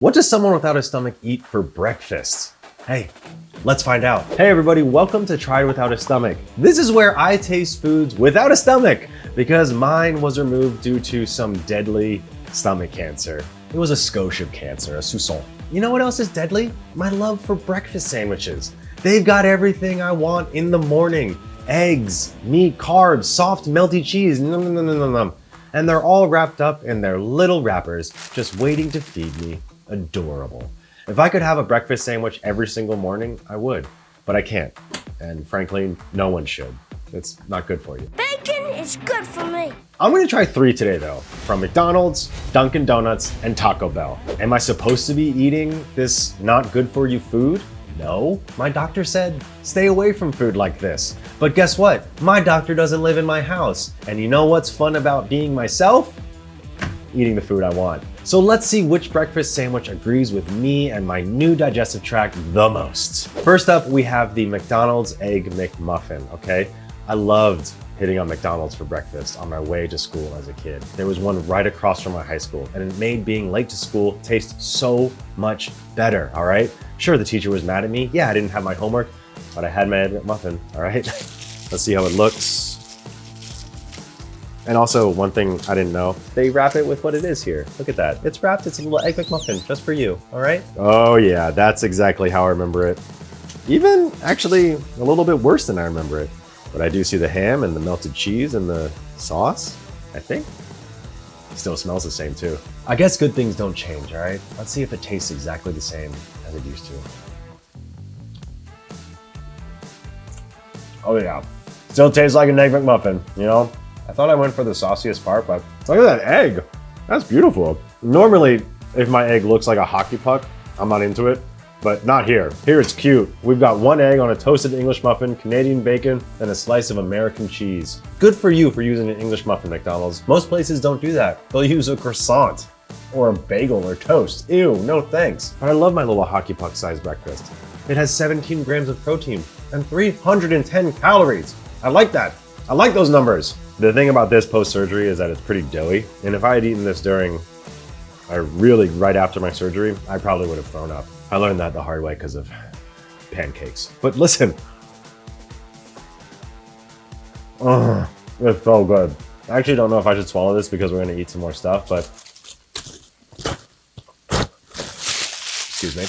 What does someone without a stomach eat for breakfast? Hey, let's find out. Hey everybody, welcome to Try Without a Stomach. This is where I taste foods without a stomach because mine was removed due to some deadly stomach cancer. It was a Scotia cancer, a Sousson. You know what else is deadly? My love for breakfast sandwiches. They've got everything I want in the morning. Eggs, meat, carbs, soft, melty cheese, and they're all wrapped up in their little wrappers, just waiting to feed me. Adorable. If I could have a breakfast sandwich every single morning, I would, but I can't. And frankly, no one should. It's not good for you. Bacon is good for me. I'm gonna try 3 today though, from McDonald's, Dunkin Donuts, and Taco Bell. Am I supposed to be eating this not good for you food? No, my doctor said, stay away from food like this. But guess what? My doctor doesn't live in my house. And you know what's fun about being myself? Eating the food I want. So let's see which breakfast sandwich agrees with me and my new digestive tract the most. First up, we have the McDonald's Egg McMuffin, okay? I loved hitting on McDonald's for breakfast on my way to school as a kid. There was one right across from my high school, and it made being late to school taste so much better, all right? Sure, the teacher was mad at me. Yeah, I didn't have my homework, but I had my Egg McMuffin, all right? Let's see how it looks. And also, one thing I didn't know, they wrap it with what it is here. Look at that. It's wrapped, it's a little Egg McMuffin just for you, all right? Oh yeah, that's exactly how I remember it. Even actually a little bit worse than I remember it. But I do see the ham and the melted cheese and the sauce, I think. Still smells the same too. I guess good things don't change, all right? Let's see if it tastes exactly the same as it used to. Oh yeah, still tastes like an Egg McMuffin, you know? I thought I went for the sauciest part, but look at that egg. That's beautiful. Normally, if my egg looks like a hockey puck, I'm not into it, but not here. Here it's cute. We've got 1 egg on a toasted English muffin, Canadian bacon, and a slice of American cheese. Good for you for using an English muffin, McDonald's. Most places don't do that. They'll use a croissant or a bagel or toast. Ew, no thanks. But I love my little hockey puck sized breakfast. It has 17 grams of protein and 310 calories. I like that. I like those numbers. The thing about this post-surgery is that it's pretty doughy. And if I had eaten this right after my surgery, I probably would have thrown up. I learned that the hard way because of pancakes. But listen. Oh, it's so good. I actually don't know if I should swallow this because we're gonna eat some more stuff, but excuse me.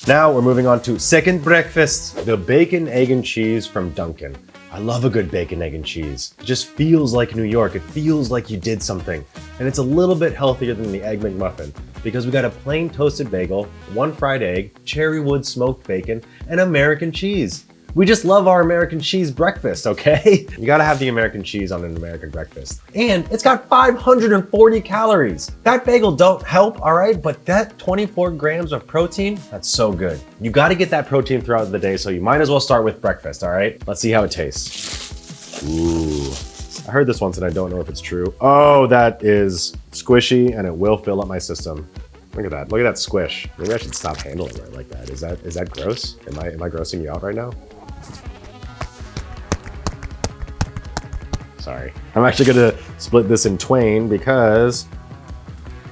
Now we're moving on to second breakfast, the bacon, egg, and cheese from Dunkin. I love a good bacon, egg, and cheese. It just feels like New York. It feels like you did something. And it's a little bit healthier than the Egg McMuffin because we got a plain toasted bagel, 1 fried egg, cherry wood smoked bacon, and American cheese. We just love our American cheese breakfast, okay? You gotta have the American cheese on an American breakfast. And it's got 540 calories. That bagel don't help, all right? But that 24 grams of protein, that's so good. You gotta get that protein throughout the day, so you might as well start with breakfast, all right? Let's see how it tastes. Ooh, I heard this once and I don't know if it's true. Oh, that is squishy and it will fill up my system. Look at that squish. Maybe I should stop handling it like that. Is that gross? Am I grossing you out right now? Sorry. I'm actually gonna split this in twain because...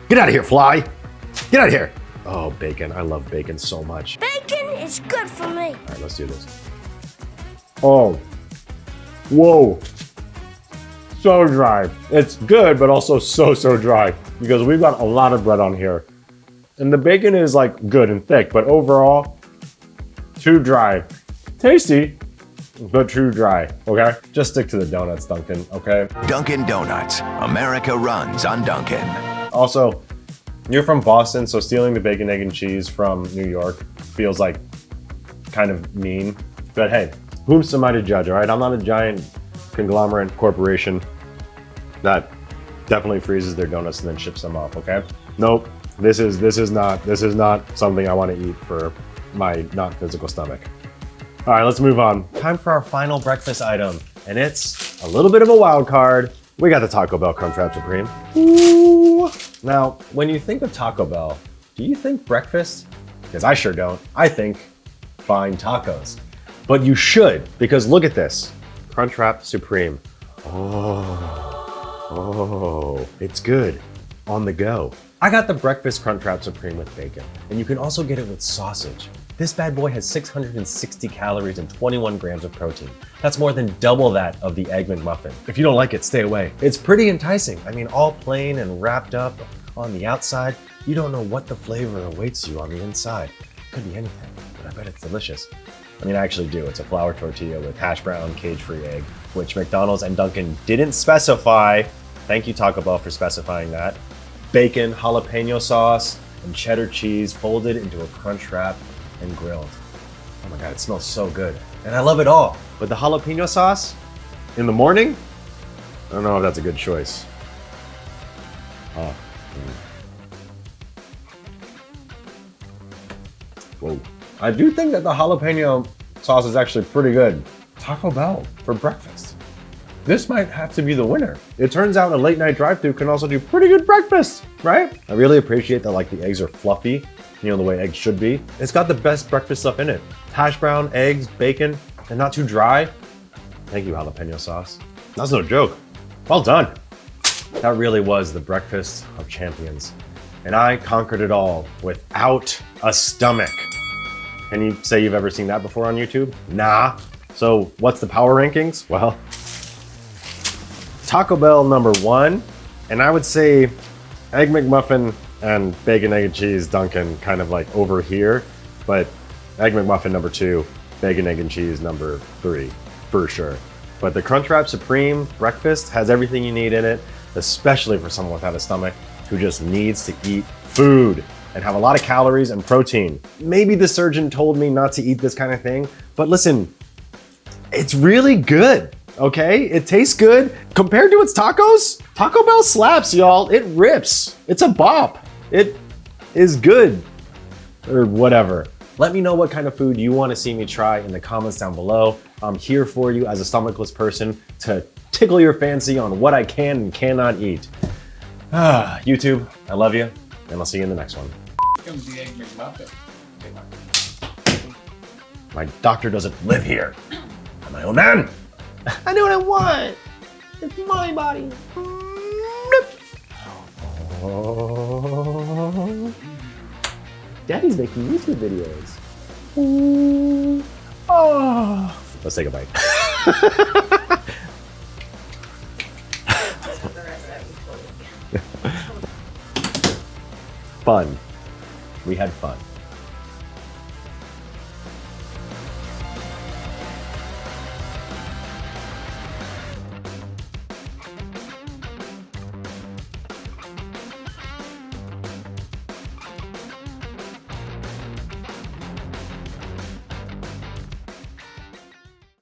Get out of here, fly! Get out of here! Oh, bacon. I love bacon so much. Bacon is good for me. All right, let's do this. Oh. Whoa. So dry. It's good, but also so dry because we've got a lot of bread on here. And the bacon is like good and thick, but overall, too dry. Tasty, but too dry, okay? Just stick to the donuts, Dunkin', okay? Dunkin' Donuts. America runs on Dunkin'. Also, you're from Boston, so stealing the bacon, egg, and cheese from New York feels like kind of mean. But hey, whom's am I to judge, all right? I'm not a giant conglomerate corporation that definitely freezes their donuts and then ships them off, okay? Nope, this is not something I want to eat for my not physical stomach. All right, let's move on. Time for our final breakfast item, and it's a little bit of a wild card. We got the Taco Bell Crunchwrap Supreme. Ooh. Now, when you think of Taco Bell, do you think breakfast? Because I sure don't. I think fine tacos. But you should, because look at this. Crunchwrap Supreme. Oh, it's good on the go. I got the breakfast Crunchwrap Supreme with bacon, and you can also get it with sausage. This bad boy has 660 calories and 21 grams of protein. That's more than double that of the Egg McMuffin. If you don't like it, stay away. It's pretty enticing. I mean, all plain and wrapped up on the outside, you don't know what the flavor awaits you on the inside. Could be anything, but I bet it's delicious. I mean, I actually do. It's a flour tortilla with hash brown, cage-free egg, which McDonald's and Dunkin didn't specify. Thank you, Taco Bell, for specifying that. Bacon, jalapeno sauce, and cheddar cheese folded into a crunch wrap and grilled. Oh my God, it smells so good. And I love it all. But the jalapeno sauce in the morning, I don't know if that's a good choice. Oh. Whoa. I do think that the jalapeno sauce is actually pretty good. Taco Bell for breakfast. This might have to be the winner. It turns out a late night drive-thru can also do pretty good breakfast, right? I really appreciate that like the eggs are fluffy, you know, the way eggs should be. It's got the best breakfast stuff in it. Hash brown, eggs, bacon, and not too dry. Thank you, jalapeno sauce. That's no joke. Well done. That really was the breakfast of champions. And I conquered it all without a stomach. Can you say you've ever seen that before on YouTube? Nah. So what's the power rankings? Well, Taco Bell #1, and I would say Egg McMuffin and Bacon, Egg, and Cheese Dunkin kind of like over here, but Egg McMuffin #2, Bacon, Egg, and Cheese #3, for sure. But the Crunchwrap Supreme breakfast has everything you need in it, especially for someone without a stomach who just needs to eat food and have a lot of calories and protein. Maybe the surgeon told me not to eat this kind of thing, but listen, it's really good. Okay, it tastes good. Compared to its tacos, Taco Bell slaps, y'all. It rips. It's a bop. It is good, or whatever. Let me know what kind of food you want to see me try in the comments down below. I'm here for you as a stomachless person to tickle your fancy on what I can and cannot eat. YouTube, I love you, and I'll see you in the next one. Here comes the Egg McMuffin. My doctor doesn't live here. I'm my own man. I know what I want. It's my body. Oh. Daddy's making YouTube videos. Oh. Let's take a bite. Fun. We had fun.